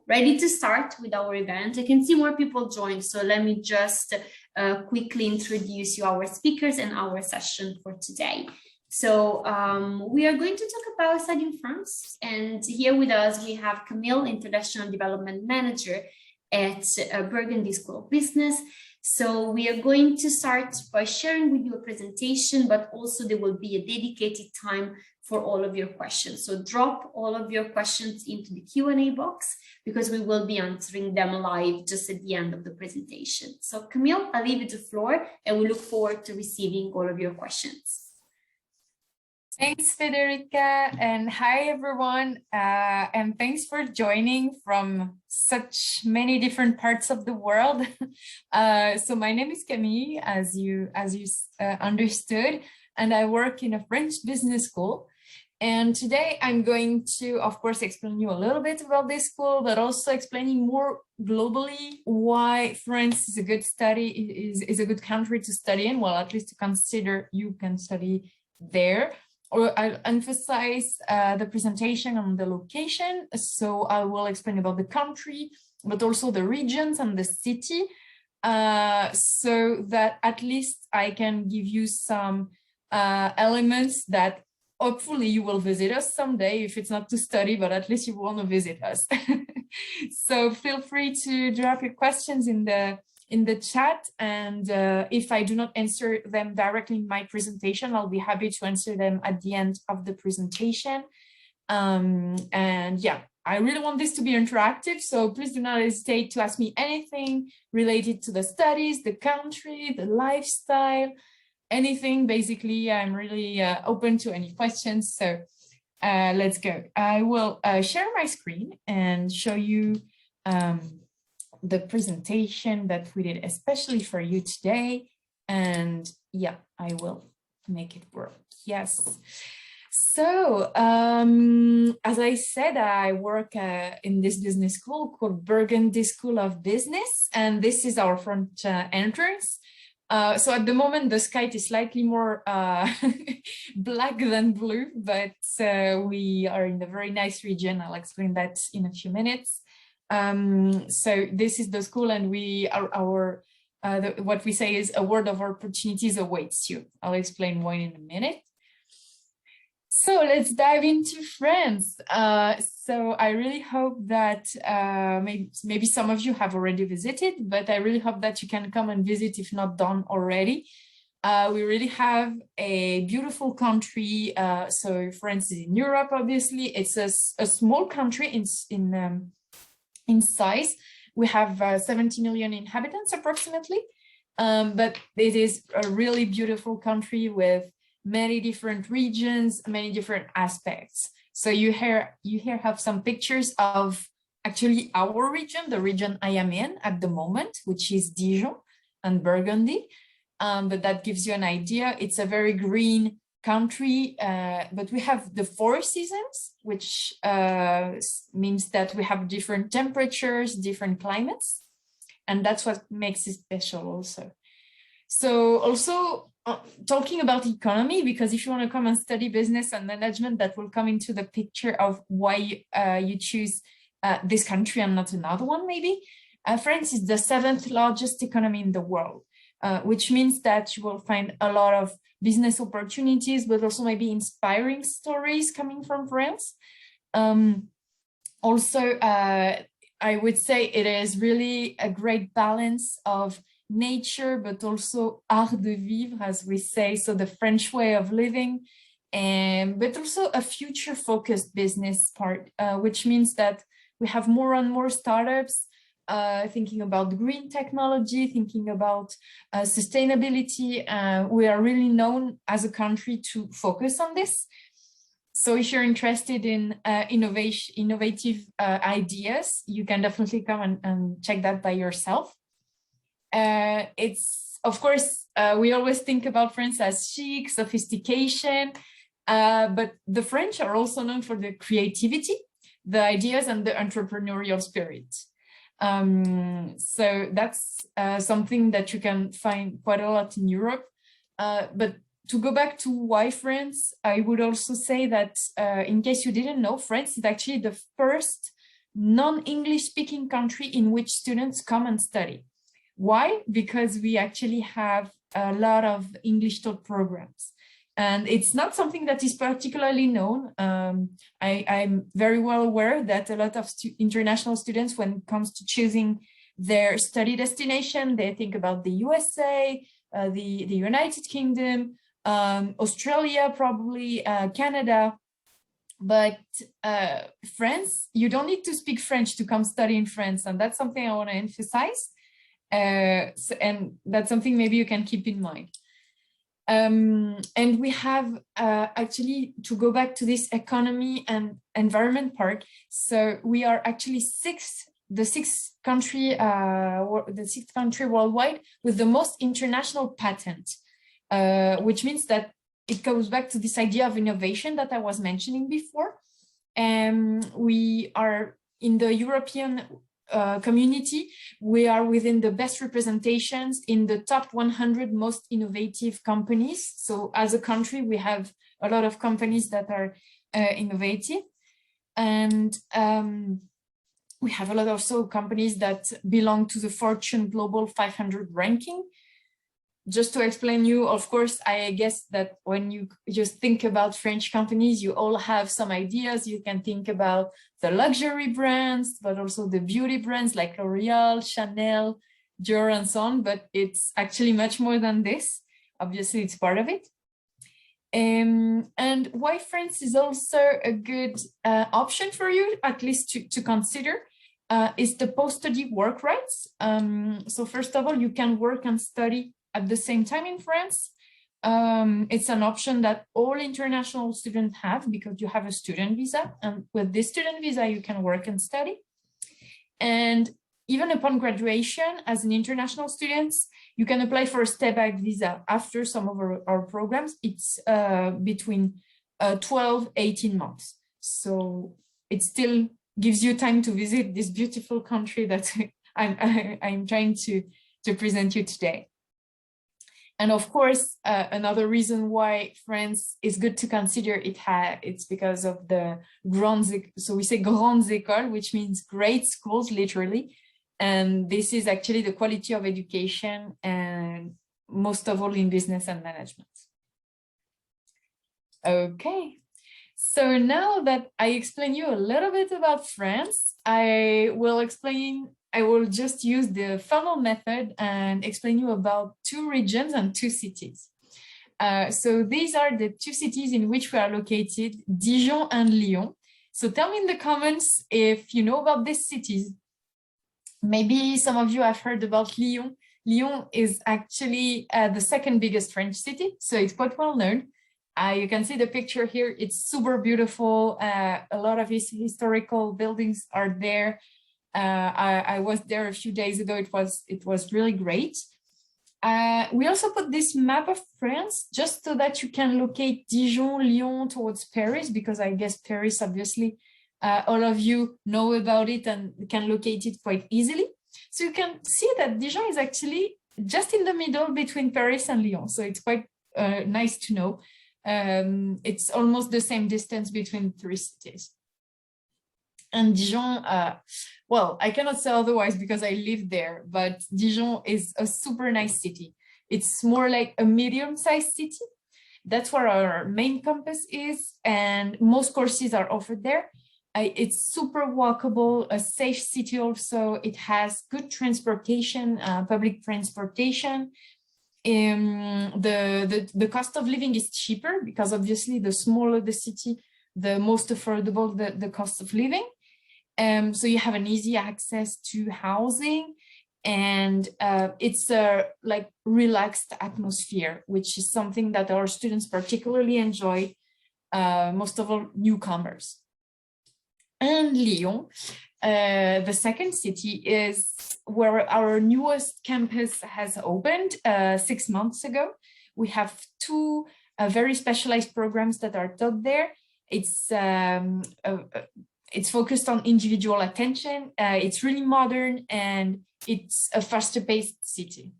ready to start with our event. I can see more people join, so let me just quickly introduce you our speakers and our session for today. So we are going to talk about studying France, and here with us we have Camille, International Development Manager at Burgundy School of Business. So we are going to start by sharing with you a presentation, but also there will be a dedicated time for all of your questions. So drop all of your questions into the Q&A box because we will be answering them live just at the end of the presentation. So Camille, I'll leave you the floor and we look forward to receiving all of your questions. Thanks, Federica, and hi, everyone, and thanks for joining from such many different parts of the world. So my name is Camille, as you understood, and I work in a French business school. And today I'm going to, of course, explain you a little bit about this school, but also explaining more globally why France is a good is a good country to study in. Well, at least to consider you can study there. Or I'll emphasize the presentation on the location. So I will explain about the country, but also the regions and the city, so that at least I can give you some elements that hopefully you will visit us someday, if it's not to study, but at least you want to visit us. So feel free to drop your questions in the chat, and if I do not answer them directly in my presentation, I'll be happy to answer them at the end of the presentation. And yeah, I really want this to be interactive, so please do not hesitate to ask me anything related to the studies, the country, the lifestyle, anything. Basically, I'm really open to any questions, so let's go. I will share my screen and show you the presentation that we did especially for you today, and yeah, I will make it work. Yes. So as I said, I work in this business school called Burgundy School of Business, and this is our front entrance. So at the moment the sky is slightly more black than blue, but we are in a very nice region. I'll explain that in a few minutes. So this is the school, and we are what we say is a world of opportunities awaits you. I'll explain why in a minute. So let's dive into France. So I really hope that maybe some of you have already visited, but I really hope that you can come and visit if not done already. We really have a beautiful country. So France is in Europe, obviously. It's a small country in size. We have 70 million inhabitants approximately, but it is a really beautiful country with many different regions, many different aspects. So you here have some pictures of actually our region, the region I am in at the moment, which is Dijon and Burgundy. But that gives you an idea. It's a very green country, but we have the 4 seasons, which means that we have different temperatures, different climates, and that's what makes it special also. So also talking about economy, because if you want to come and study business and management, that will come into the picture of why you choose this country and not another one maybe. France is the 7th largest economy in the world, which means that you will find a lot of business opportunities, but also maybe inspiring stories coming from France. Also, I would say it is really a great balance of nature, but also art de vivre, as we say, so the French way of living, but also a future-focused business part, which means that we have more and more startups thinking about green technology, thinking about sustainability. We are really known as a country to focus on this. So if you're interested in innovative ideas, you can definitely come and check that by yourself. It's, of course, we always think about France as chic, sophistication, but the French are also known for the creativity, the ideas, and the entrepreneurial spirit. So that's something that you can find quite a lot in Europe. But to go back to why France, I would also say that in case you didn't know, France is actually the first non-English speaking country in which students come and study. Why? Because we actually have a lot of English taught programs. And it's not something that is particularly known. I'm very well aware that a lot of international students, when it comes to choosing their study destination, they think about the USA, the United Kingdom, Australia, probably Canada. But France, you don't need to speak French to come study in France. And that's something I want to emphasize. And that's something maybe you can keep in mind. And we have actually, to go back to this economy and environment part, so we are actually the sixth country worldwide with the most international patent, which means that it goes back to this idea of innovation that I was mentioning before. We are in the European community, we are within the best representations in the top 100 most innovative companies. So as a country, we have a lot of companies that are innovative. And we have a lot of also companies that belong to the Fortune Global 500 ranking. Just to explain you, of course, I guess that when you just think about French companies, you all have some ideas. You can think about the luxury brands, but also the beauty brands like L'Oreal, Chanel, Dior, and so on. But it's actually much more than this. Obviously, it's part of it. And why France is also a good option for you, at least to consider, is the post-study work rights. So first of all, you can work and study at the same time in France. It's an option that all international students have because you have a student visa. And with this student visa, you can work and study. And even upon graduation, as an international student, you can apply for a step-back visa. After some of our programs, it's between 12, 18 months. So it still gives you time to visit this beautiful country that I'm trying to present you today. And of course, another reason why France is good to consider it's because of the grandes, so we say grandes écoles, which means great schools, literally. And this is actually the quality of education, and most of all in business and management. Okay, so now that I explained you a little bit about France, I will just use the funnel method and explain you about 2 regions and 2 cities. So these are the 2 cities in which we are located, Dijon and Lyon. So tell me in the comments if you know about these cities. Maybe some of you have heard about Lyon. Lyon is actually the 2nd biggest French city, so it's quite well known. You can see the picture here. It's super beautiful. A lot of historical buildings are there. I was there a few days ago. It was really great. We also put this map of France just so that you can locate Dijon, Lyon towards Paris, because I guess Paris, obviously, all of you know about it and can locate it quite easily. So you can see that Dijon is actually just in the middle between Paris and Lyon. So it's quite nice to know. It's almost the same distance between 3 cities. And Dijon, well, I cannot say otherwise because I live there, but Dijon is a super nice city. It's more like a medium-sized city. That's where our main campus is, and most courses are offered there. It's super walkable, a safe city also. It has good transportation, public transportation. The cost of living is cheaper because obviously the smaller the city, the most affordable the cost of living. So you have an easy access to housing, and it's a like relaxed atmosphere, which is something that our students particularly enjoy, most of all newcomers. And Lyon, the 2nd city, is where our newest campus has opened 6 months ago. We have 2 very specialized programs that are taught there. It's focused on individual attention. It's really modern, and it's a faster-paced city.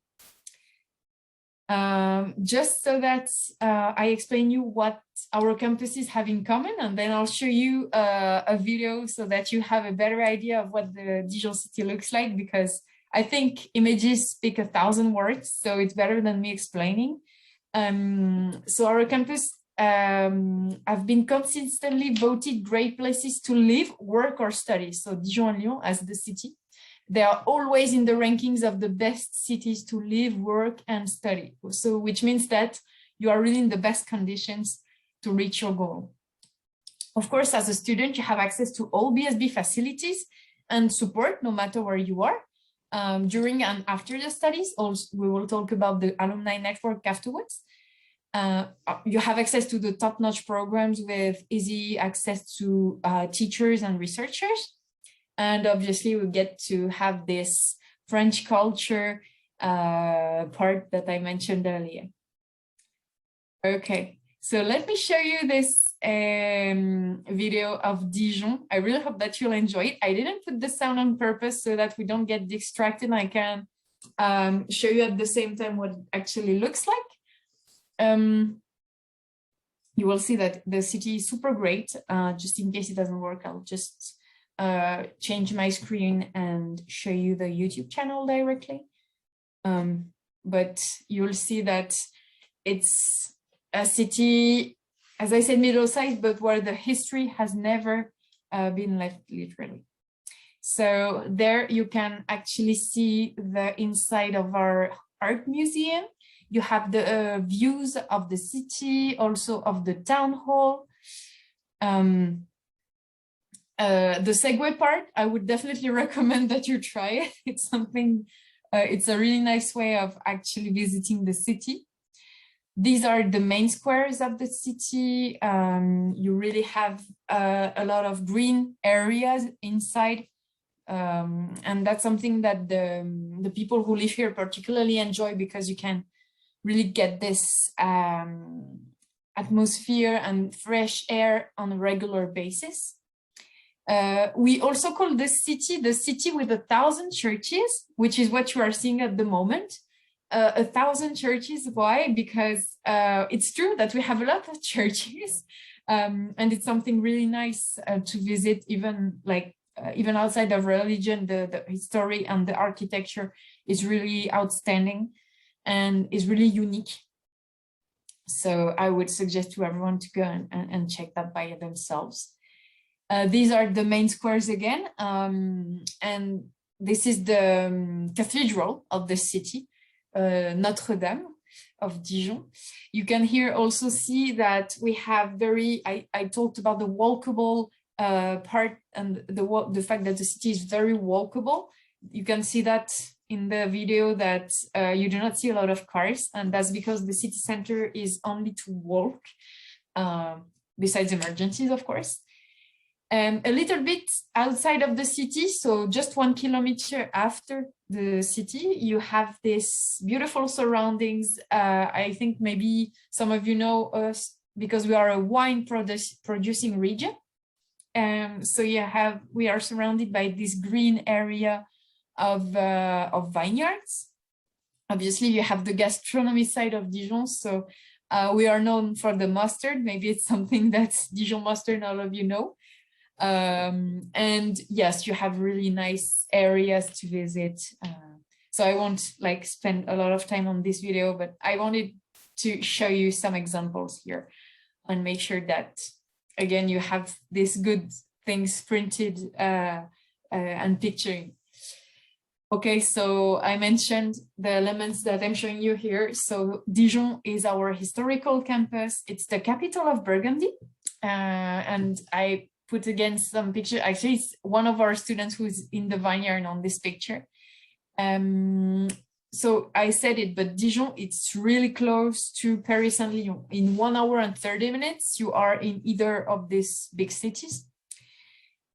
just so that I explain you what our campuses have in common, and then I'll show you a video so that you have a better idea of what the Dijon city looks like, because I think images speak 1,000 words, so it's better than me explaining. So our campus have been consistently voted great places to live, work, or study. So Dijon and Lyon as the city, they are always in the rankings of the best cities to live, work, and study. So which means that you are really in the best conditions to reach your goal. Of course, as a student, you have access to all BSB facilities and support no matter where you are. During and after the studies, also, we will talk about the alumni network afterwards. You have access to the top-notch programs with easy access to teachers and researchers. And obviously we get to have this French culture part that I mentioned earlier. Okay, so let me show you this video of Dijon. I really hope that you'll enjoy it. I didn't put the sound on purpose so that we don't get distracted. I can show you at the same time what it actually looks like. You will see that the city is super great. Just in case it doesn't work, I'll just change my screen and show you the YouTube channel directly. But you'll see that it's a city, as I said, middle-sized, but where the history has never been left, literally. So there you can actually see the inside of our art museum. You have the views of the city, also of the town hall. The Segway part, I would definitely recommend that you try it. It's something, it's a really nice way of actually visiting the city. These are the main squares of the city. You really have a lot of green areas inside. And that's something that the people who live here particularly enjoy, because you can really get this atmosphere and fresh air on a regular basis. We also call the city with 1,000 churches, which is what you are seeing at the moment. 1,000 churches, why? Because it's true that we have a lot of churches, and it's something really nice to visit, even even outside of religion. The history and the architecture is really outstanding and is really unique. So I would suggest to everyone to go and check that by themselves. These are the main squares again, and this is the cathedral of the city, Notre Dame of Dijon. You can here also see that we have I talked about the walkable part, and the fact that the city is very walkable. You can see that in the video that you do not see a lot of cars, and that's because the city center is only to walk, besides emergencies, of course. A little bit outside of the city, so just 1 kilometer after the city, you have this beautiful surroundings. I think maybe some of you know us because we are a wine producing region. So we are surrounded by this green area of vineyards. Obviously, you have the gastronomy side of Dijon, so we are known for the mustard. Maybe it's something that's Dijon mustard, all of you know. And yes, you have really nice areas to visit. So I won't spend a lot of time on this video, but I wanted to show you some examples here and make sure that, again, you have these good things printed and picturing. Okay, so I mentioned the elements that I'm showing you here. So Dijon is our historical campus. It's the capital of Burgundy. And I put again some picture. Actually, it's one of our students who's in the vineyard on this picture. So I said it, but Dijon, it's really close to Paris and Lyon. In 1 hour and 30 minutes, you are in either of these big cities.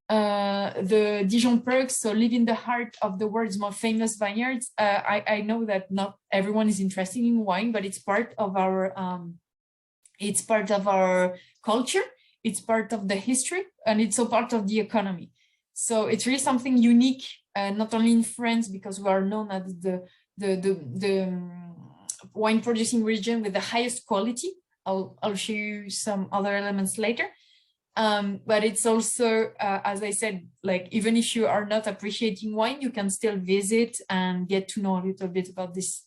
The Dijon perks, so live in the heart of the world's most famous vineyards. I know that not everyone is interested in wine, but it's part of our culture. It's part of the history, and it's a part of the economy. So it's really something unique, not only in France, because we are known as the wine producing region with the highest quality. I'll show you some other elements later. But it's also, as I said, like even if you are not appreciating wine, you can still visit and get to know a little bit about this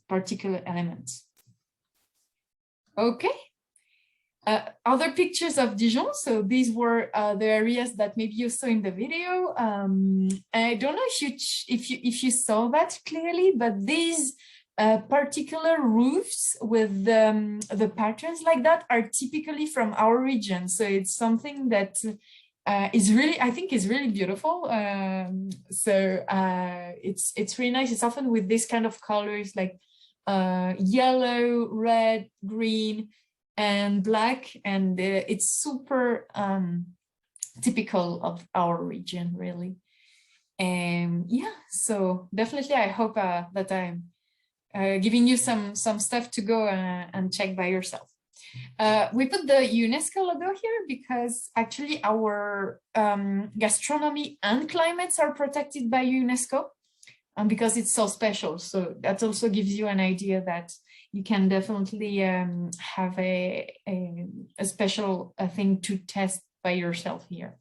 particular element. Okay. Other pictures of Dijon. So these were the areas that maybe you saw in the video. I don't know if you saw that clearly, but these particular roofs with the patterns like that are typically from our region. So it's something that is really, I think, is really beautiful. It's really nice. It's often with this kind of colors like yellow, red, green, and black, and it's super typical of our region, really. And yeah, so definitely I hope that I'm giving you some stuff to go and check by yourself. We put the UNESCO logo here because actually our gastronomy and climates are protected by UNESCO, because it's so special. So that also gives you an idea that you can definitely have a special thing to test by yourself here.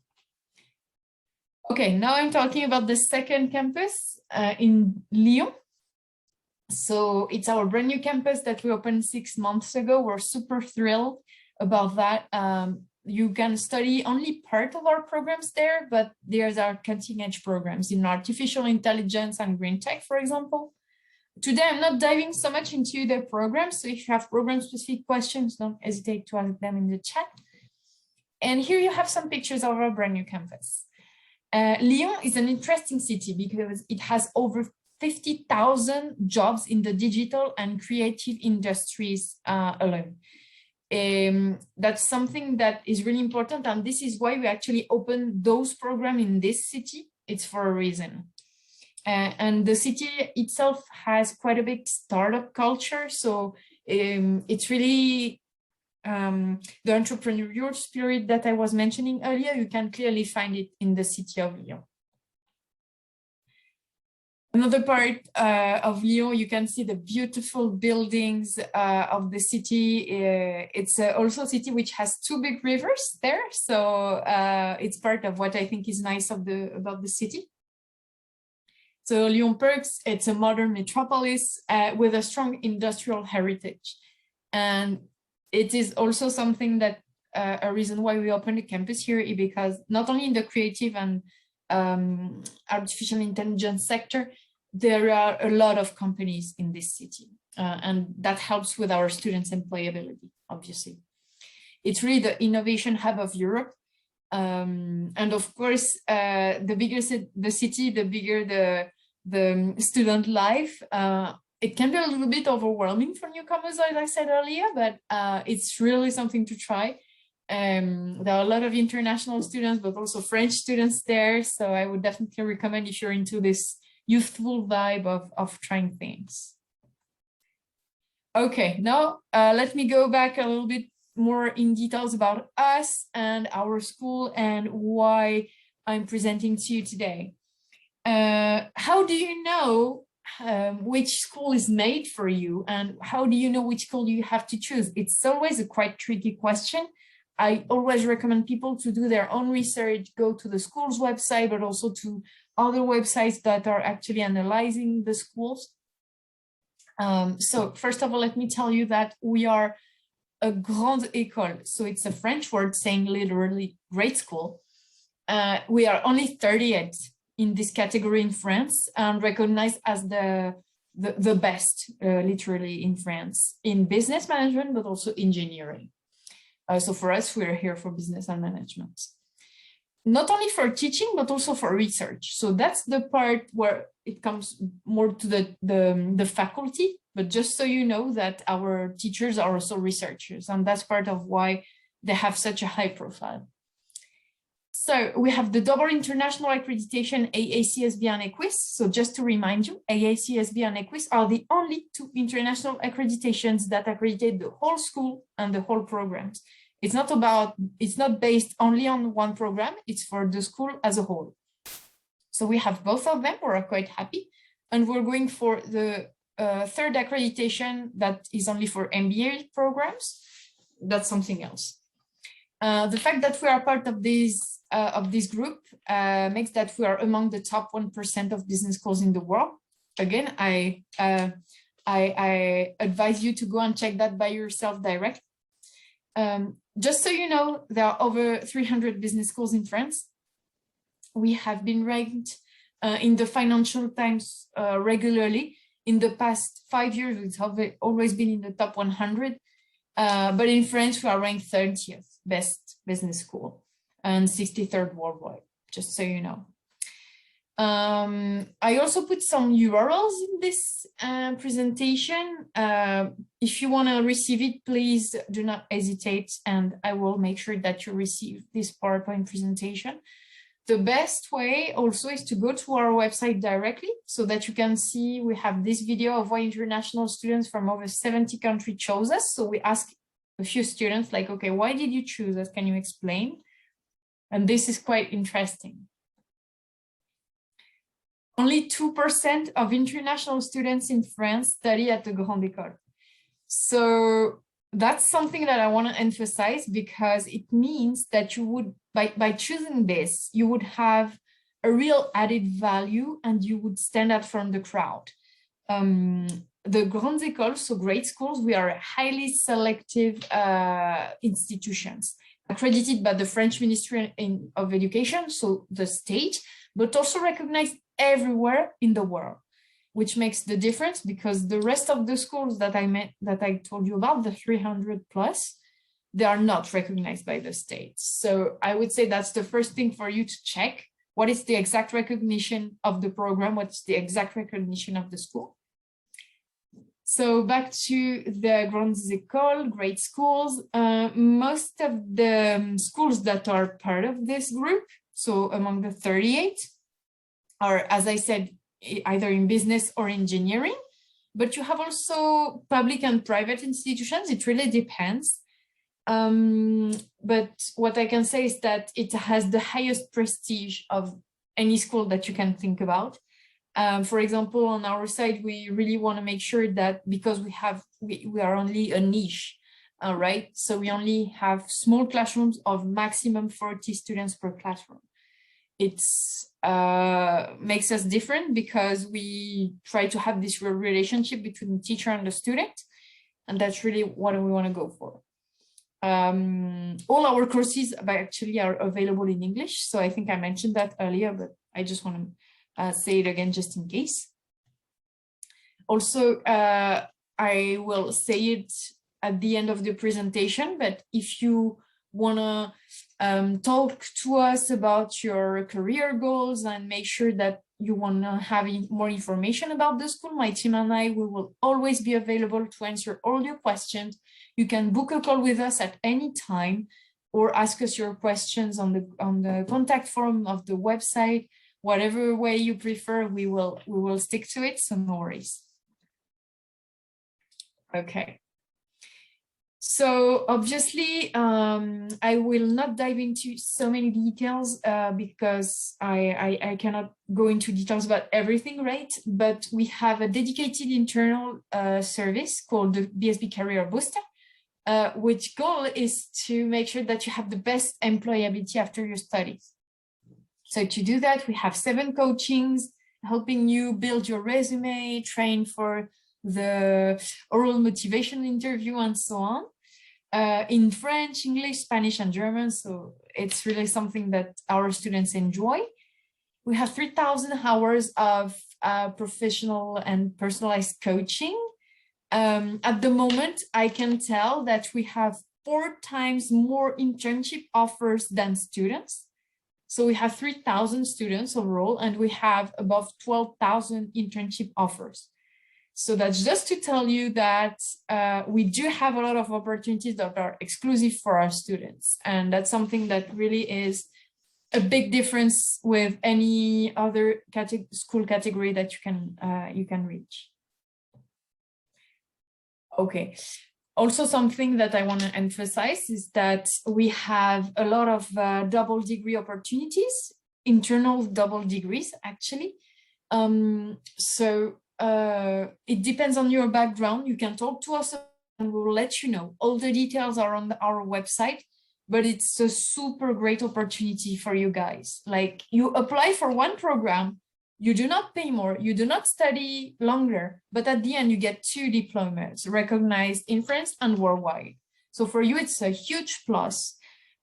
Okay, now I'm talking about the second campus in Lyon. So it's our brand new campus that we opened 6 months ago. We're super thrilled about that. You can study only part of our programs there, but there's our cutting edge programs in artificial intelligence and green tech, for example. Today, I'm not diving so much into the programs. So if you have program-specific questions, don't hesitate to ask them in the chat. And here you have some pictures of our brand new campus. Lyon is an interesting city because it has over 50,000 jobs in the digital and creative industries alone. That's something that is really important. And this is why we actually opened those programs in this city. It's for a reason. And the city itself has quite a big startup culture. So it's really the entrepreneurial spirit that I was mentioning earlier. You can clearly find it in the city of Lyon. Another part of Lyon, you can see the beautiful buildings of the city. It's also a city which has 2 big rivers there. So it's part of what I think is nice about the city. So Lyon Perks, it's a modern metropolis with a strong industrial heritage. And it is also something that a reason why we opened a campus here is because not only in the creative and artificial intelligence sector, there are a lot of companies in this city. And that helps with our students' employability, obviously. It's really the innovation hub of Europe. And of course, the bigger the city, the bigger the student life. It can be a little bit overwhelming for newcomers, as I said earlier, but it's really something to try. There are a lot of international students, but also French students there. So I would definitely recommend if you're into this youthful vibe of trying things. Okay, now let me go back a little bit more in details about us and our school and why I'm presenting to you today. How do you know which school is made for you, and how do you know which school you have to choose? It's always a quite tricky question. I always recommend people to do their own research, go to the school's website, but also to other websites that are actually analyzing the schools. So first of all, let me tell you that we are a grande école. So it's a French word saying literally great school. We are only 30th in this category in France and recognized as the best, literally in France, in business management, but also engineering. So for us, we're here for business and management. Not only for teaching, but also for research. So that's the part where it comes more to the faculty, but just so you know that our teachers are also researchers, and that's part of why they have such a high profile. So we have the double international accreditation AACSB and EQUIS. So just to remind you, AACSB and EQUIS are the only 2 international accreditations that accreditate the whole school and the whole programs. It's not based only on one program, it's for the school as a whole. So we have both of them, we're quite happy. And we're going for the third accreditation that is only for MBA programs, that's something else. The fact that we are part of this group makes that we are among the top 1% of business schools in the world. Again, I advise you to go and check that by yourself directly. Just so you know, there are over 300 business schools in France. We have been ranked in the Financial Times regularly. In the past 5 years, it's always been in the top 100. But in France, we are ranked 30th best business school and 63rd worldwide, just so you know. I also put some URLs in this presentation. If you want to receive it, please do not hesitate, and I will make sure that you receive this PowerPoint presentation. The best way also is to go to our website directly so that you can see we have this video of why international students from over 70 countries chose us. So we ask a few students like, okay, why did you choose us? Can you explain? And this is quite interesting. Only 2% of international students in France study at the Grande École. So that's something that I want to emphasize, because it means that you would, by choosing this, you would have a real added value and you would stand out from the crowd. The Grandes Écoles, so great schools, we are highly selective institutions accredited by the French Ministry of Education, so the state, but also recognized everywhere in the world, which makes the difference, because the rest of the schools that I told you about, the 300 plus, they are not recognized by the state. So I would say that's the first thing for you to check. What is the exact recognition of the program? What's the exact recognition of the school? So back to the Grandes Écoles, great schools. Most of the schools that are part of this group, so among the 38, are, as I said, either in business or engineering, but you have also public and private institutions. It really depends. But what I can say is that it has the highest prestige of any school that you can think about. For example, on our side, we really want to make sure that, because we are only a niche, right? So we only have small classrooms of maximum 40 students per classroom. It's makes us different because we try to have this relationship between the teacher and the student, and that's really what we want to go for. All our courses actually are available in English, so I think I mentioned that earlier, but I just want to say it again just in case. Also, I will say it at the end of the presentation, but if you want to talk to us about your career goals and make sure that you want to have more information about the school, my team and I, we will always be available to answer all your questions. You can book a call with us at any time or ask us your questions on the contact form of the website. Whatever way you prefer, we will stick to it, so no worries. Okay. So obviously, I will not dive into so many details because I cannot go into details about everything, right? But we have a dedicated internal service called the BSB Career Booster, which goal is to make sure that you have the best employability after your studies. So to do that, we have 7 coachings helping you build your resume, train for the oral motivation interview, and so on, in French, English, Spanish, and German. So it's really something that our students enjoy. We have 3,000 hours of professional and personalized coaching. At the moment, I can tell that we have 4 times more internship offers than students. So we have 3,000 students overall, and we have above 12,000 internship offers. So that's just to tell you that we do have a lot of opportunities that are exclusive for our students. And that's something that really is a big difference with any other school category that you can reach. Okay. Also, something that I want to emphasize is that we have a lot of double degree opportunities, internal double degrees, actually. So it depends on your background. You can talk to us and we'll let you know. All the details are on our website, but it's a super great opportunity for you guys. Like, you apply for one program, you do not pay more, you do not study longer, but at the end you get 2 diplomas recognized in France and worldwide. So for you, it's a huge plus.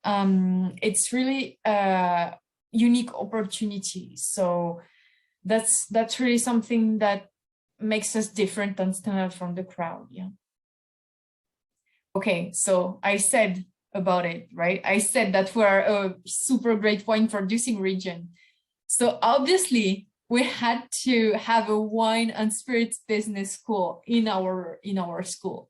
It's really a unique opportunity. So that's really something that makes us different and stand out from the crowd. Yeah. Okay, so I said about it, right? I said that we're a super great wine producing region. So obviously we had to have a wine and spirits business school in our school.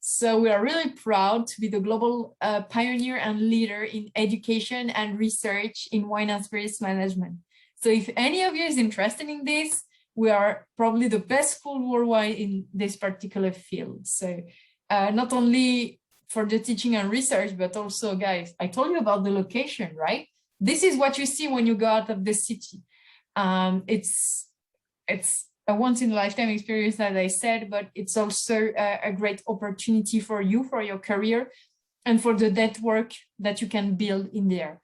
So we are really proud to be the global pioneer and leader in education and research in wine and spirits management. So if any of you is interested in this, we are probably the best school worldwide in this particular field. So not only for the teaching and research, but also, guys, I told you about the location, right? This is what you see when you go out of the city. It's a once in a lifetime experience, as I said, but it's also a great opportunity for you, for your career, and for the network that you can build in there.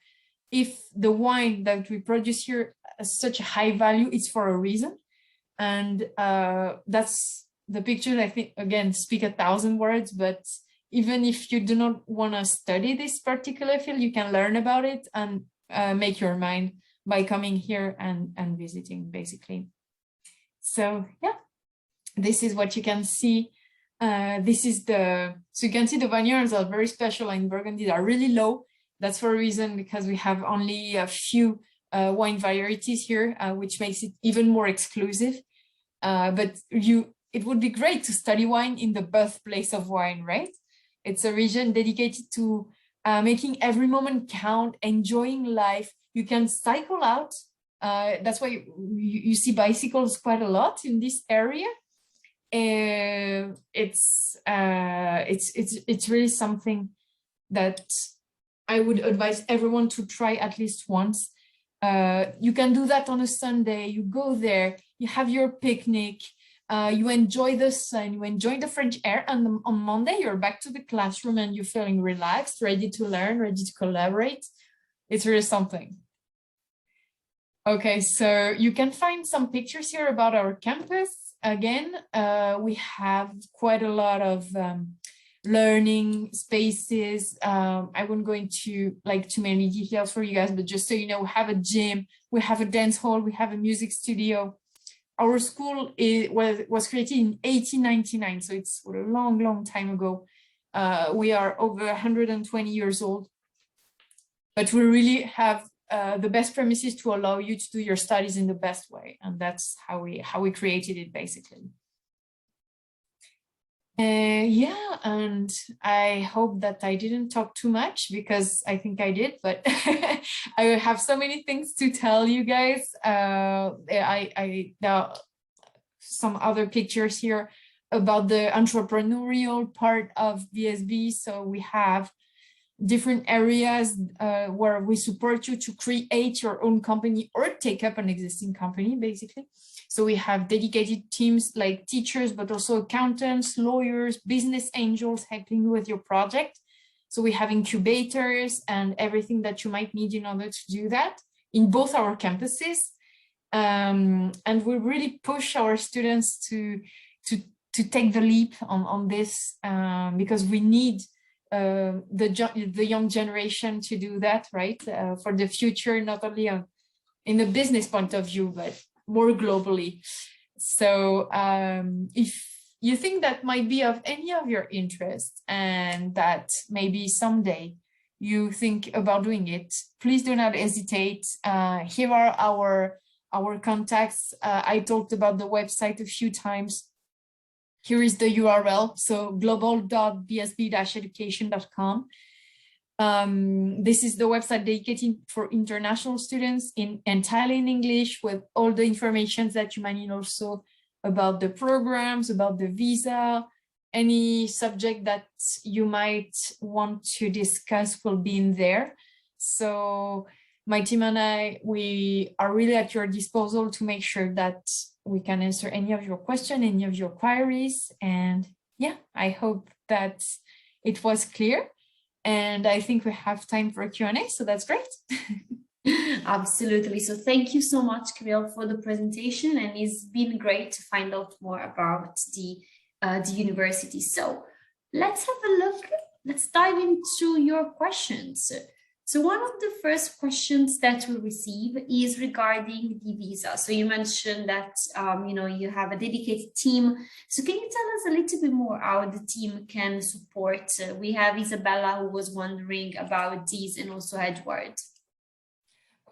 If the wine that we produce here has such a high value, it's for a reason. And that's the pictures, I think, again, speak 1,000 words, but even if you do not want to study this particular field, you can learn about it and make your mind by coming here and visiting, basically. So yeah, this is what you can see. So you can see the vineyards are very special in Burgundy. They are really low. That's for a reason, because we have only a few wine varieties here, which makes it even more exclusive. But it would be great to study wine in the birthplace of wine, right? It's a region dedicated to making every moment count, enjoying life. You can cycle out. That's why you see bicycles quite a lot in this area. It's really something that I would advise everyone to try at least once. You can do that on a Sunday. You go there, you have your picnic, you enjoy the sun, you enjoy the French air, and on Monday you're back to the classroom and you're feeling relaxed, ready to learn, ready to collaborate. It's really something. Okay, so you can find some pictures here about our campus. Again, we have quite a lot of learning spaces. I won't go into like too many details for you guys, but just so you know, we have a gym, we have a dance hall, we have a music studio. Our school was created in 1899, so it's a long, long time ago. We are over 120 years old, but we really have the best premises to allow you to do your studies in the best way, and that's how we created it, basically. Yeah, and I hope that I didn't talk too much, because I think I did, but I have so many things to tell you guys. There are some other pictures here about the entrepreneurial part of BSB. So we have different areas where we support you to create your own company or take up an existing company, basically. So we have dedicated teams like teachers, but also accountants, lawyers, business angels helping you with your project. So we have incubators and everything that you might need in order to do that in both our campuses. And we really push our students to take the leap on this, because we need the young generation to do that, right? For the future, not only in a business point of view, but more globally. So if you think that might be of any of your interest, and that maybe someday you think about doing it, please do not hesitate. Here are our contacts. I talked about the website a few times. Here is the URL, so global.bsb-education.com. This is the website dedicated for international students entirely in English, with all the information that you might need also about the programs, about the visa, any subject that you might want to discuss will be in there. So my team and I, we are really at your disposal to make sure that we can answer any of your questions, any of your queries. And yeah, I hope that it was clear. And I think we have time for a Q&A, so that's great. Absolutely. So thank you so much, Kirill, for the presentation, and it's been great to find out more about the university. So let's have a look. Let's dive into your questions. So one of the first questions that we receive is regarding the visa. So you mentioned that you have a dedicated team. So can you tell us a little bit more how the team can support? We have Isabella who was wondering about these, and also Edward.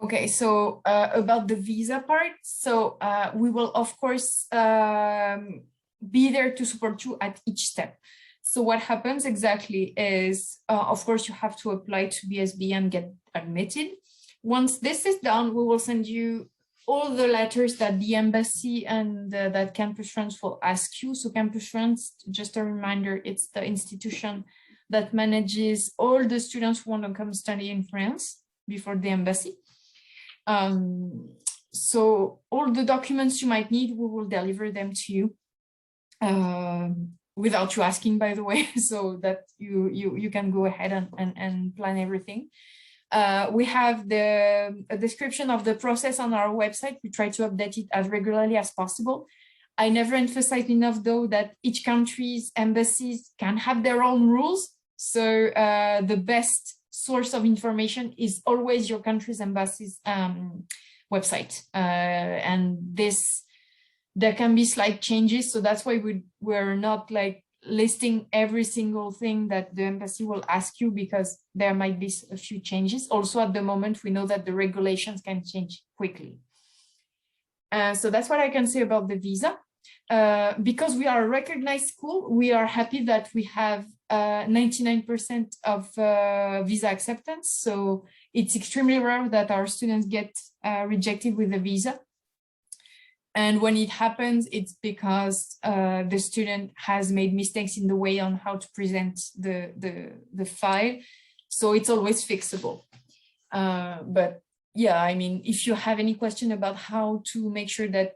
Okay, so about the visa part, so we will of course be there to support you at each step. So what happens exactly is, of course, you have to apply to BSB and get admitted. Once this is done, we will send you all the letters that the embassy and that Campus France will ask you. So Campus France, just a reminder, it's the institution that manages all the students who want to come study in France before the embassy. So all the documents you might need, we will deliver them to you without you asking, by the way, so that you can go ahead and plan everything. We have a description of the process on our website. We try to update it as regularly as possible. I never emphasize enough, though, that each country's embassies can have their own rules. So the best source of information is always your country's embassy's website. And there can be slight changes. So that's why we're not like listing every single thing that the embassy will ask you, because there might be a few changes. Also, at the moment, we know that the regulations can change quickly. So that's what I can say about the visa. Because we are a recognized school, we are happy that we have 99% of visa acceptance. So it's extremely rare that our students get rejected with a visa. And when it happens, it's because the student has made mistakes in the way on how to present the file. So it's always fixable. But yeah, I mean, if you have any question about how to make sure that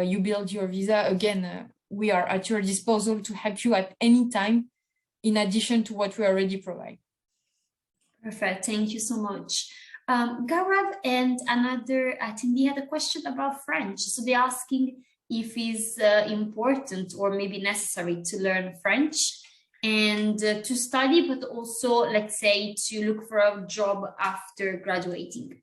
you build your visa, again, we are at your disposal to help you at any time, in addition to what we already provide. Perfect. Thank you so much. Gaurav and another attendee had a question about French. So they're asking if it's important or maybe necessary to learn French and to study, but also, let's say, to look for a job after graduating.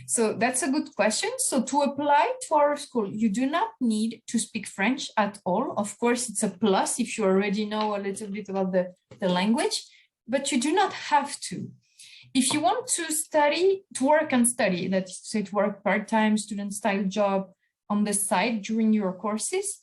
So that's a good question. So to apply to our school, you do not need to speak French at all. Of course, it's a plus if you already know a little bit about the language, but you do not have to. If you want to study, to work and study, that is to say to work part-time, student-style job on the side during your courses,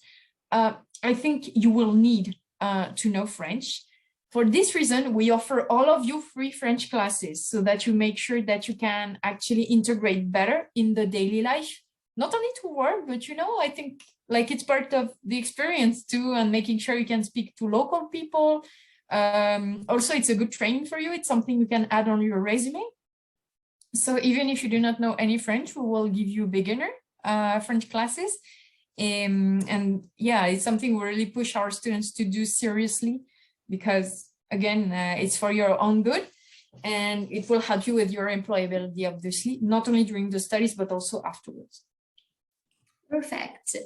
I think you will need to know French. For this reason, we offer all of you free French classes so that you make sure that you can actually integrate better in the daily life, not only to work, but, I think like it's part of the experience too, and making sure you can speak to local people. Also, it's a good training for you. It's something you can add on your resume. So even if you do not know any French, we will give you beginner French classes. And yeah, it's something we really push our students to do seriously, because again, it's for your own good, and it will help you with your employability, obviously, not only during the studies, but also afterwards. Perfect.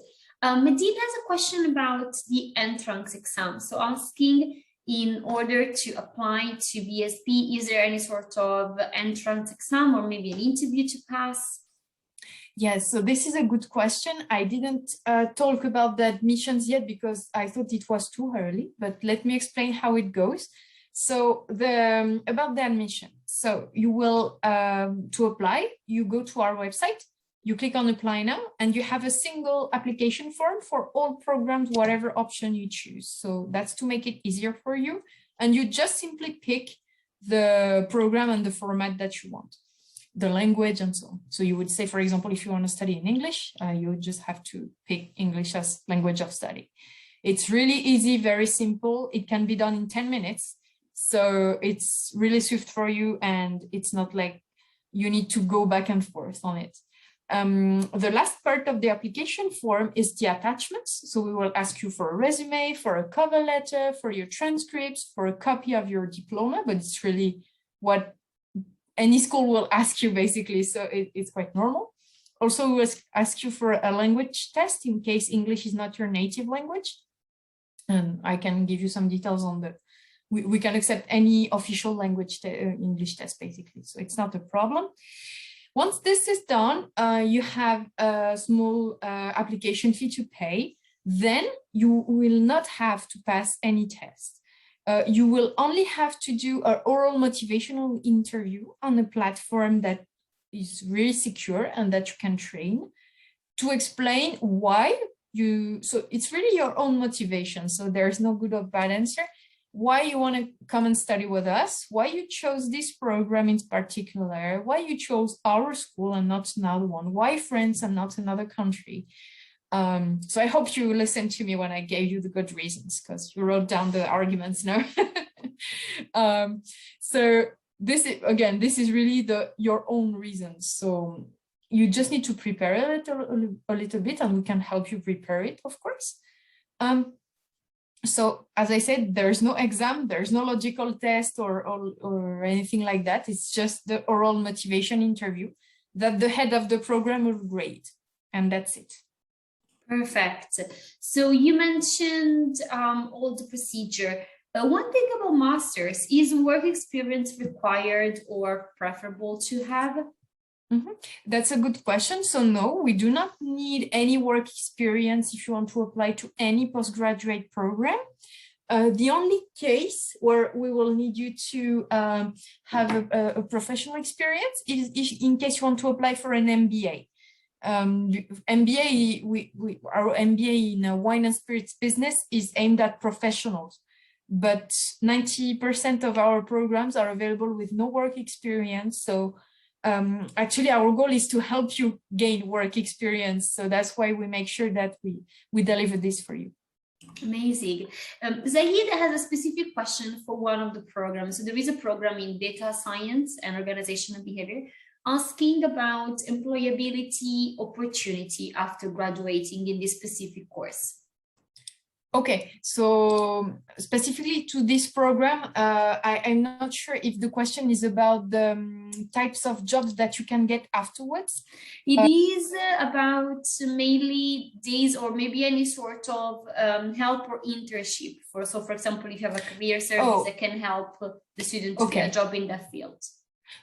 Medine has a question about the entrance exam. So asking, in order to apply to BSB, is there any sort of entrance exam or maybe an interview to pass? Yes, so this is a good question. I didn't talk about the admissions yet because I thought it was too early, but let me explain how it goes. So about the admission. So you will, to apply, you go to our website, you click on apply now, and you have a single application form for all programs, whatever option you choose. So that's to make it easier for you. And you just simply pick the program and the format that you want, the language and so on. So you would say, for example, if you want to study in English, you would just have to pick English as language of study. It's really easy, very simple. It can be done in 10 minutes. So it's really swift for you, and it's not like you need to go back and forth on it. The last part of the application form is the attachments. So we will ask you for a resume, for a cover letter, for your transcripts, for a copy of your diploma, but it's really what any school will ask you basically. So it's quite normal. Also, we will ask you for a language test in case English is not your native language. And I can give you some details on the, we can accept any official language English test basically. So it's not a problem. Once this is done, you have a small application fee to pay. Then you will not have to pass any test. You will only have to do an oral motivational interview on a platform that is really secure and that you can train to explain why you, so it's really your own motivation. So there's no good or bad answer. Why you want to come and study with us, why you chose this program in particular, why you chose our school and not another one, why France and not another country. So I hope you listened to me when I gave you the good reasons, because you wrote down the arguments now. So this is, again, this is really your own reasons. So you just need to prepare a little bit, and we can help you prepare it, of course. So as I said, there's no exam, there's no logical test or anything like that. It's just the oral motivation interview that the head of the program will grade, and that's it. Perfect. So you mentioned all the procedure. One thing about masters, is work experience required or preferable to have? That's a good question. So no, we do not need any work experience if you want to apply to any postgraduate program. The only case where we will need you to have a professional experience is in case you want to apply for an MBA. MBA, our MBA in wine and spirits business is aimed at professionals, but 90% of our programs are available with no work experience. So actually our goal is to help you gain work experience. So that's why we make sure that we deliver this for you. Amazing. Zahid has a specific question for one of the programs. So there is a program in data science and organizational behavior asking about employability opportunity after graduating in this specific course. Okay, so specifically to this program, I'm not sure if the question is about the types of jobs that you can get afterwards. It is about mainly these, or maybe any sort of help or internship. So for example, if you have a career service that can help the student to get a job in that field.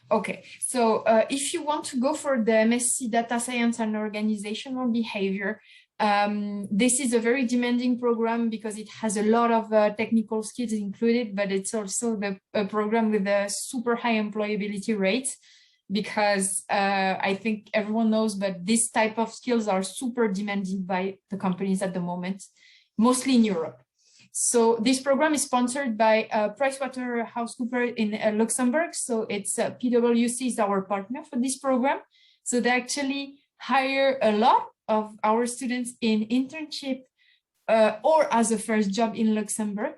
Okay, so if you want to go for the MSc Data Science and Organizational Behavior, this is a very demanding program because it has a lot of technical skills included, but it's also a program with a super high employability rate because I think everyone knows, but this type of skills are super demanded by the companies at the moment, mostly in Europe. So this program is sponsored by PricewaterhouseCoopers in Luxembourg. So it's PwC is our partner for this program. So they actually hire a lot of our students in internship or as a first job in Luxembourg.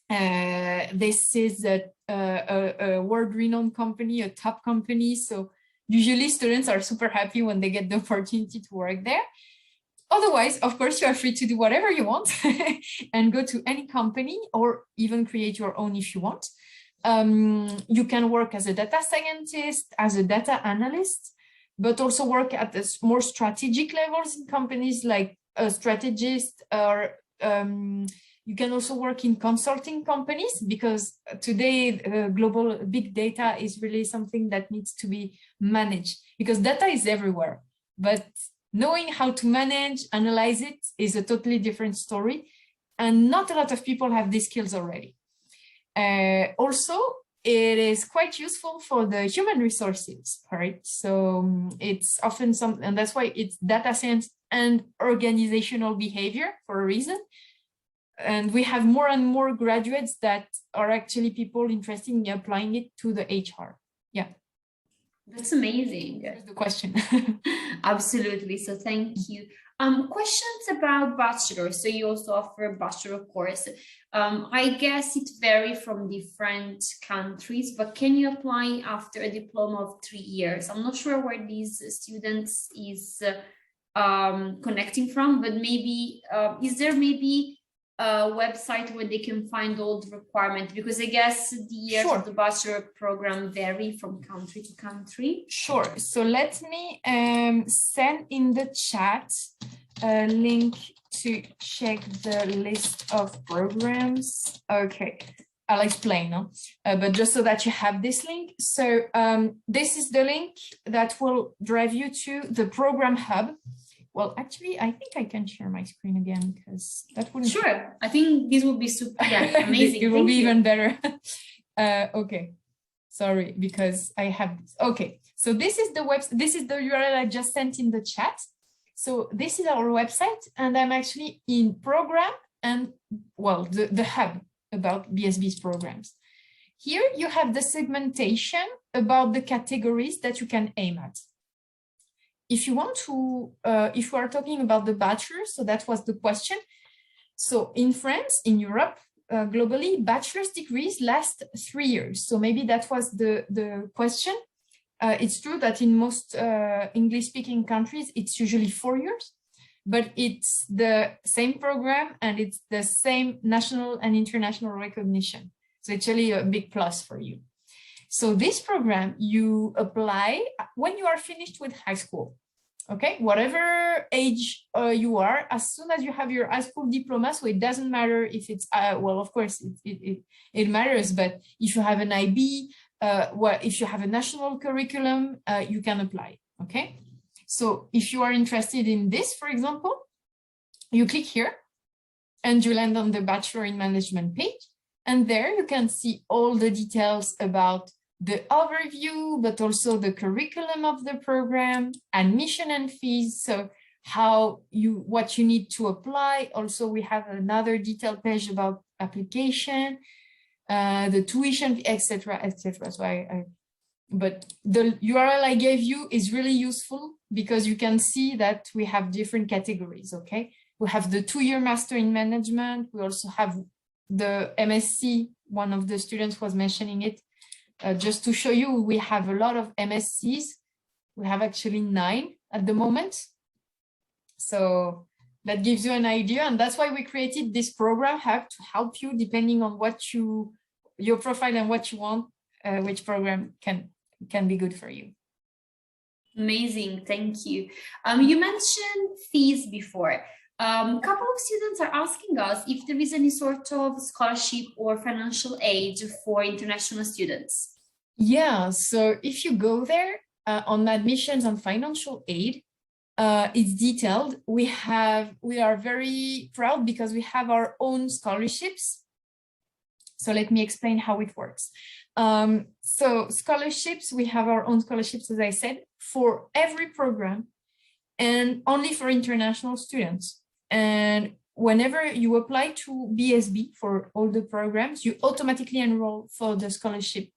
This is a world-renowned company, a top company. So usually students are super happy when they get the opportunity to work there. Otherwise, of course, you are free to do whatever you want and go to any company or even create your own if you want. You can work as a data scientist, as a data analyst, but also work at the more strategic levels in companies like a strategist, or you can also work in consulting companies because today global big data is really something that needs to be managed because data is everywhere, but knowing how to manage, analyze it is a totally different story. And not a lot of people have these skills already. Also, it is quite useful for the human resources part. So it's often and that's why it's data science and organizational behavior for a reason. And we have more and more graduates that are actually people interested in applying it to the HR. Yeah. That's amazing. Here's the question. Absolutely. So thank you. Questions about bachelor. So you also offer a bachelor course. I guess it varies from different countries, but can you apply after a diploma of 3 years? I'm not sure where these students is connecting from, but maybe is there maybe a website where they can find all the requirements? Because I guess the years Sure. of the bachelor program vary from country to country. Sure. So let me send in the chat a link to check the list of programs. Okay, I'll explain, no? But just so that you have this link. So this is the link that will drive you to the program hub. Well, actually, I think I can share my screen again because that wouldn't. Sure, I think this will be super. Yeah, amazing. It will be even better. Okay, sorry, because I have this. Okay, so this is the website. This is the URL I just sent in the chat. So this is our website, and I'm actually in program and, well, the hub about BSB's programs. Here you have the segmentation about the categories that you can aim at. If you want to, if we are talking about the bachelor, so that was the question. So in France, in Europe, globally, bachelor's degrees last 3 years. So maybe that was the question. It's true that in most English-speaking countries, it's usually 4 years, but it's the same program and it's the same national and international recognition. So it's really a big plus for you. So this program, you apply when you are finished with high school, okay? Whatever age you are, as soon as you have your high school diploma, so it doesn't matter if it's, well, of course, it matters, but if you have an IB, well, if you have a national curriculum, you can apply, okay? So if you are interested in this, for example, you click here and you land on the Bachelor in Management page. And there you can see all the details about the overview, but also the curriculum of the program, admission and fees. So what you need to apply. Also, we have another detailed page about application, the tuition, etc., etc. So but the URL I gave you is really useful because you can see that we have different categories, okay? We have the 2-year Master in Management. We also have the MSc. One of the students was mentioning it. Just to show you, we have a lot of MSCs. We have actually 9 at the moment. So that gives you an idea. And that's why we created this program hub to help you depending on what your profile and what you want, which program can be good for you. Amazing, thank you. You mentioned fees before. A couple of students are asking us if there is any sort of scholarship or financial aid for international students. Yeah, so if you go there on admissions and financial aid, it's detailed. We are very proud because we have our own scholarships. So let me explain how it works. So scholarships, we have our own scholarships, as I said, for every program and only for international students. And whenever you apply to BSB for all the programs, you automatically enroll for the scholarship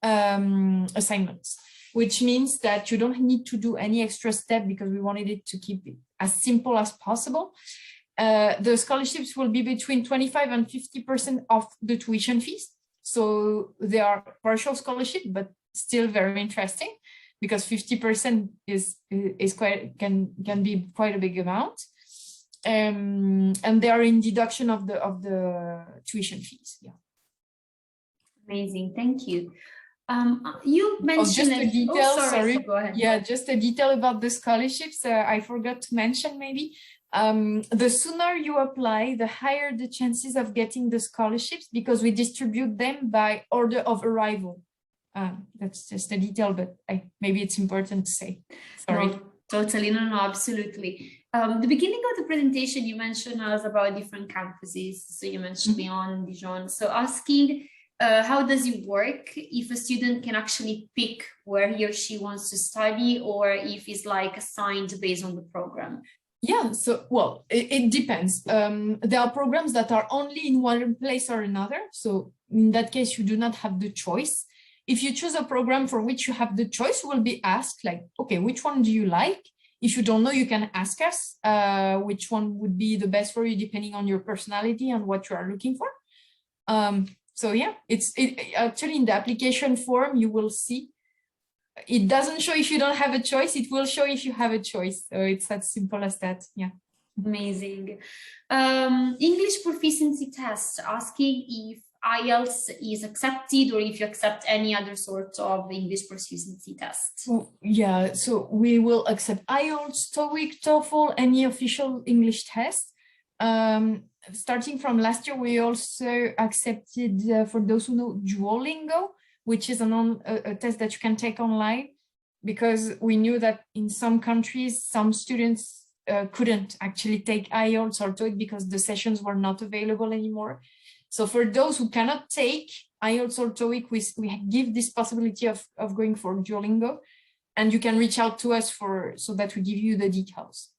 assignments, which means that you don't need to do any extra step because we wanted it to keep it as simple as possible. The scholarships will be between 25 and 50% of the tuition fees. So they are partial scholarship, but still very interesting because 50% can be quite a big amount. And they are in deduction of the tuition fees. Yeah. Amazing, thank you. You mentioned just a detail. Sorry. Go ahead. Yeah, just a detail about the scholarships. I forgot to mention maybe. The sooner you apply, the higher the chances of getting the scholarships because we distribute them by order of arrival. That's just a detail, but maybe it's important to say. Sorry. No, totally. No, absolutely. The beginning of the presentation, you mentioned us about different campuses. So you mentioned Lyon, Dijon. So asking how does it work if a student can actually pick where he or she wants to study or if it's like assigned based on the program? Yeah, so, well, it depends. There are programs that are only in one place or another. So in that case, you do not have the choice. if you choose a program for which you have the choice, you will be asked like, okay, which one do you like? If you don't know, you can ask us which one would be the best for you, depending on your personality and what you are looking for. So yeah, actually in the application form, you will see, it doesn't show if you don't have a choice, it will show if you have a choice. So it's as simple as that, yeah. Amazing. English proficiency test, asking if IELTS is accepted or if you accept any other sort of English proficiency test. Yeah, so we will accept IELTS, TOEIC, TOEFL, any official English test. Starting from last year, we also accepted, for those who know, Duolingo, which is a test that you can take online, because we knew that in some countries, some students couldn't actually take IELTS or TOEIC because the sessions were not available anymore. So for those who cannot take IELTS or TOEIC, we give this possibility of going for Duolingo, and you can reach out to us so that we give you the details.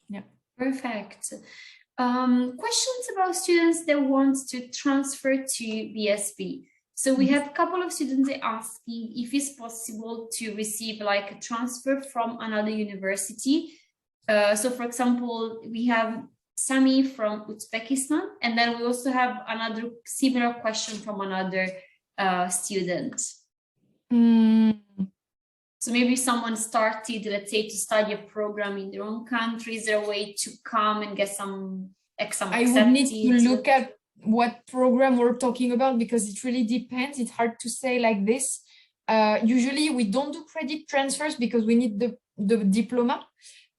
Yeah. Perfect. Questions about students that want to transfer to BSB. So we have a couple of students asking if it's possible to receive like a transfer from another university. So for example, we have Sami from Uzbekistan, and then we also have another similar question from another student. So maybe someone started, let's say, to study a program in their own country. Is there a way to come and get some exam accepted? I would need to look at what program we're talking about, because it really depends. It's hard to say like this. Usually we don't do credit transfers because we need the diploma.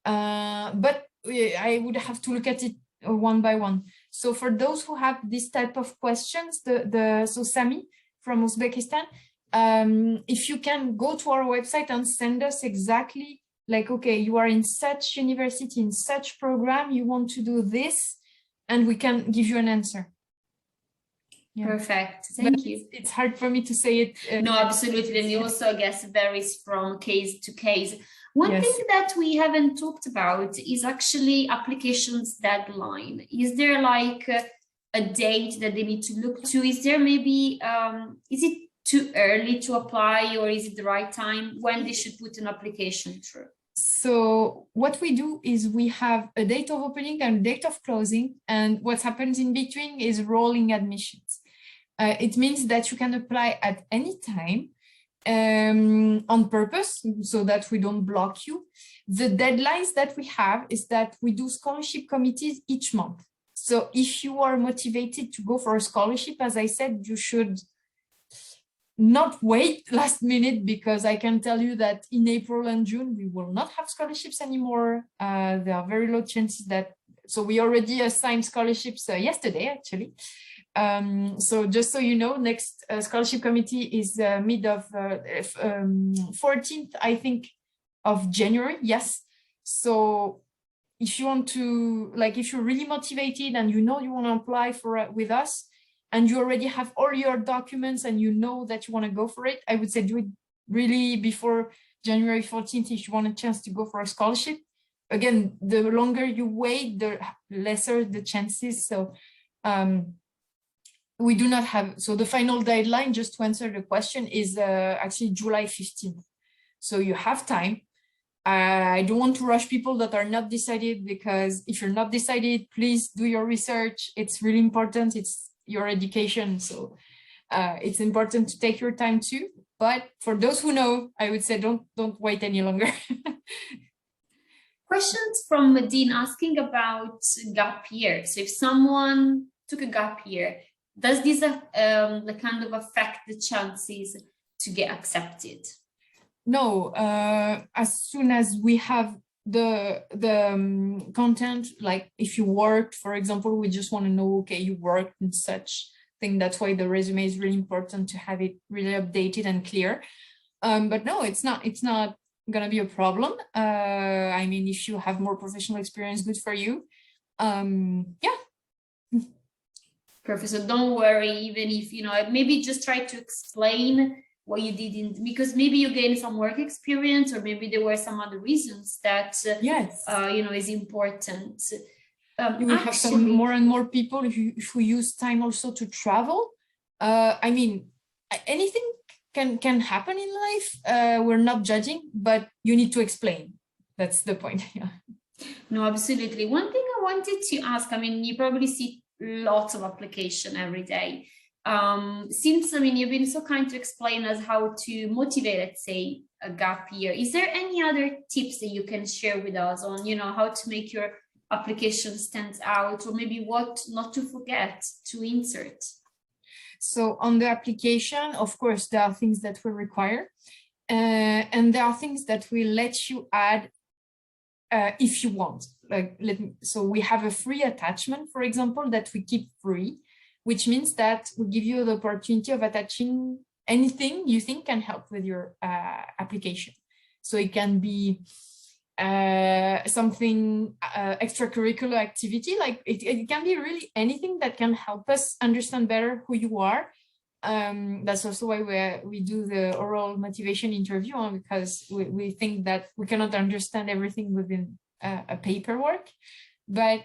But I would have to look at it one by one. So for those who have this type of questions, so Sami from Uzbekistan, if you can go to our website and send us exactly like, okay, you are in such university, in such program, you want to do this, and we can give you an answer. Yeah. Perfect. Thank you. It's hard for me to say it. No, absolutely. And it also, I guess, varies from case to case. One thing that we haven't talked about is actually applications deadline. Is there like a date that they need to look to? Is there maybe, is it too early to apply, or is it the right time when they should put an application through? So what we do is we have a date of opening and date of closing, and what happens in between is rolling admissions. It means that you can apply at any time on purpose, so that we don't block you. The deadlines that we have is that we do scholarship committees each month. So if you are motivated to go for a scholarship, as I said, you should not wait last minute, because I can tell you that in April and June, we will not have scholarships anymore. There are very low chances that, so we already assigned scholarships yesterday, actually. So just so you know, next scholarship committee is mid of 14th, I think, of January. Yes. So if you want to, like, if you're really motivated and you know you want to apply for with us, and you already have all your documents and you know that you want to go for it, I would say do it really before January 14th if you want a chance to go for a scholarship. Again, the longer you wait, the lesser the chances. So we do not have, so the final deadline, just to answer the question, is actually July 15th. So you have time. I don't want to rush people that are not decided, because if you're not decided, please do your research. It's really important. It's your education. So it's important to take your time too. But for those who know, I would say don't wait any longer. Questions from Medine asking about gap year. So if someone took a gap year, does this kind of affect the chances to get accepted? No, as soon as we have the content, like if you worked, for example, we just want to know, okay, you worked in such thing. That's why the resume is really important to have it really updated and clear. But no, it's not gonna be a problem. I mean, if you have more professional experience, good for you. Yeah. Perfect. So don't worry, even if, maybe just try to explain what you did because maybe you gained some work experience, or maybe there were some other reasons that, is important. You will have some more and more people if we use time also to travel. I mean, anything can happen in life. We're not judging, but you need to explain. That's the point. Yeah. No, absolutely. One thing I wanted to ask, I mean, you probably see lots of application every day. Since, I mean, you've been so kind to explain us how to motivate, let's say, a gap year, is there any other tips that you can share with us on, how to make your application stand out, or maybe what not to forget to insert? So on the application, of course, there are things that we require, and there are things that we let you add if you want. So we have a free attachment, for example, that we keep free, which means that we give you the opportunity of attaching anything you think can help with your application. So it can be something extracurricular activity, like it can be really anything that can help us understand better who you are. That's also why we do the oral motivation interview, because we think that we cannot understand everything within a paperwork, but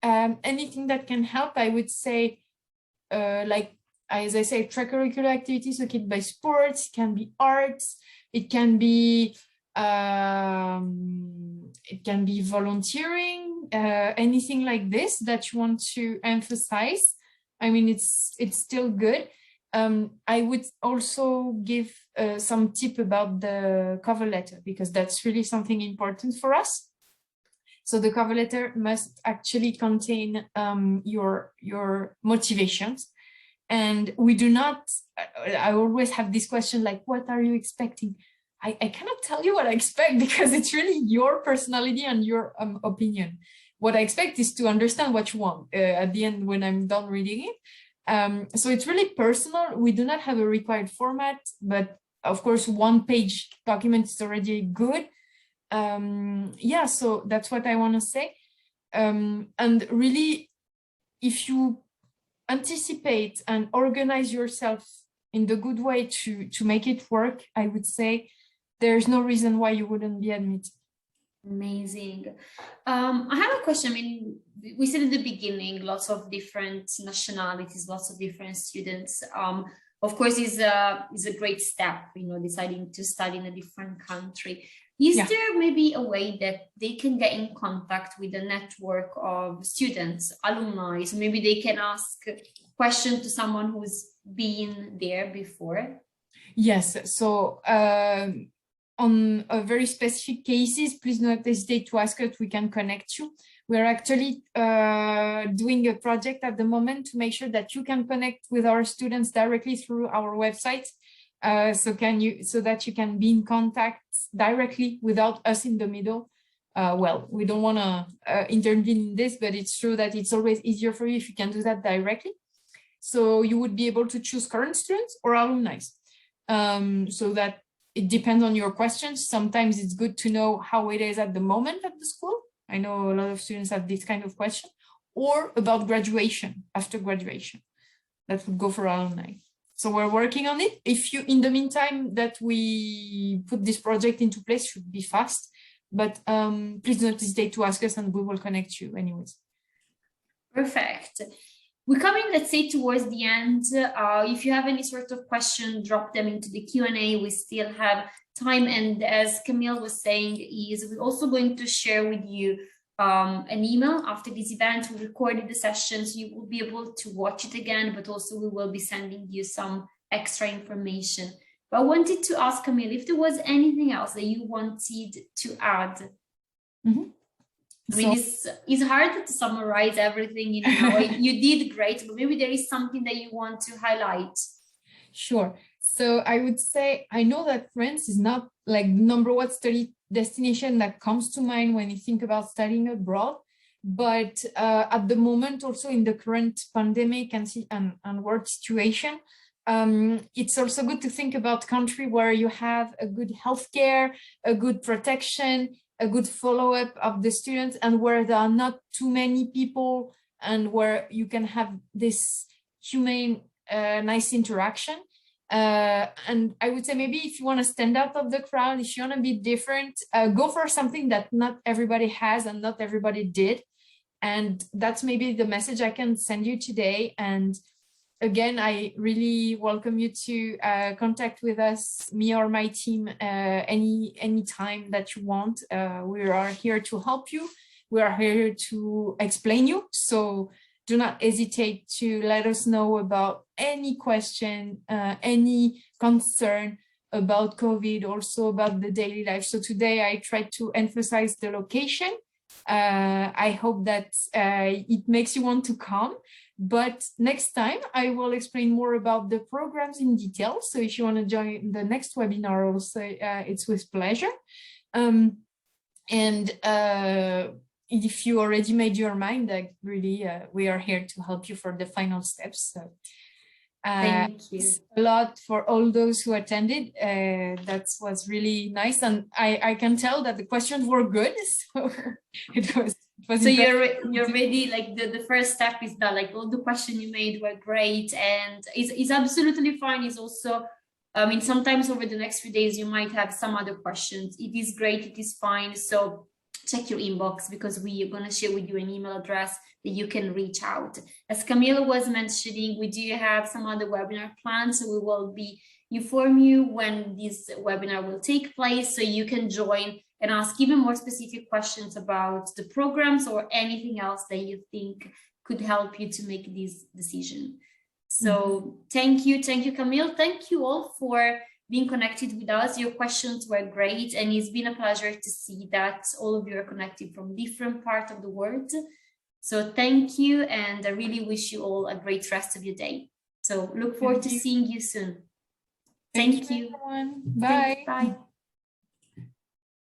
anything that can help, I would say, like, as I say, extracurricular activities, okay, by sports, it can be arts, it can be volunteering, anything like this that you want to emphasize. I mean, it's still good. I would also give some tip about the cover letter, because that's really something important for us. So the cover letter must actually contain your motivations. And we do not, I always have this question, like, what are you expecting? I cannot tell you what I expect, because it's really your personality and your opinion. What I expect is to understand what you want at the end when I'm done reading it. So it's really personal. We do not have a required format, but of course, 1-page document is already good. Yeah, so that's what I want to say. And really, if you anticipate and organize yourself in the good way to make it work, I would say there's no reason why you wouldn't be admitted. Amazing. I have a question. I mean, we said in the beginning, lots of different nationalities, lots of different students. Of course, is a great step, deciding to study in a different country. Is there maybe a way that they can get in contact with a network of students, alumni? So maybe they can ask questions to someone who's been there before? Yes. So on very specific cases, please do not hesitate to ask us. We can connect you. We're actually doing a project at the moment to make sure that you can connect with our students directly through our website. So that you can be in contact directly without us in the middle. Well, we don't want to intervene in this, but it's true that it's always easier for you if you can do that directly. So you would be able to choose current students or alumni. So that it depends on your questions. Sometimes it's good to know how it is at the moment at the school. I know a lot of students have this kind of question, or about graduation, after graduation. That would go for alumni. So we're working on it. If you, in the meantime, that we put this project into place, should be fast, but please don't hesitate to ask us and we will connect you anyways. Perfect. We're coming, let's say, towards the end. If you have any sort of question, drop them into the Q&A. We still have time. And as Camille was saying, we're also going to share with you an email after this event. We recorded the session, so you will be able to watch it again, but also we will be sending you some extra information. But I wanted to ask Camille if there was anything else that you wanted to add. Mm-hmm. I mean, it's hard to summarize everything, you did great, but maybe there is something that you want to highlight. Sure. So I would say, I know that France is not like the number one study destination that comes to mind when you think about studying abroad, but at the moment, also in the current pandemic and world situation, it's also good to think about country where you have a good healthcare, a good protection, a good follow-up of the students, and where there are not too many people, and where you can have this humane, nice interaction. And I would say, maybe if you want to stand out of the crowd, if you want to be different, go for something that not everybody has and not everybody did. And that's maybe the message I can send you today. And again, I really welcome you to contact with us, me or my team, any time that you want. We are here to help you. We are here to explain you. So do not hesitate to let us know about any question, any concern about COVID, also about the daily life. So today I tried to emphasize the location. I hope that it makes you want to come. But next time I will explain more about the programs in detail. So if you want to join the next webinar also, it's with pleasure. If you already made your mind, really, we are here to help you for the final steps. So thank you a lot for all those who attended. That was really nice, and I can tell that the questions were good. So it was so you're ready. Like the first step is that, like, all the questions you made were great, and it's absolutely fine. It's also, I mean, sometimes over the next few days you might have some other questions. It is great, it is fine. So check your inbox, because we are going to share with you an email address that you can reach out. As Camila was mentioning, we do have some other webinar plans, so we will be inform you when this webinar will take place, so you can join and ask even more specific questions about the programs or anything else that you think could help you to make this decision. So thank you, Camille. Thank you all for being connected with us. Your questions were great, and it's been a pleasure to see that all of you are connected from different parts of the world. So thank you, and I really wish you all a great rest of your day. So look forward to seeing you soon. Thank you. Everyone. Bye. Bye.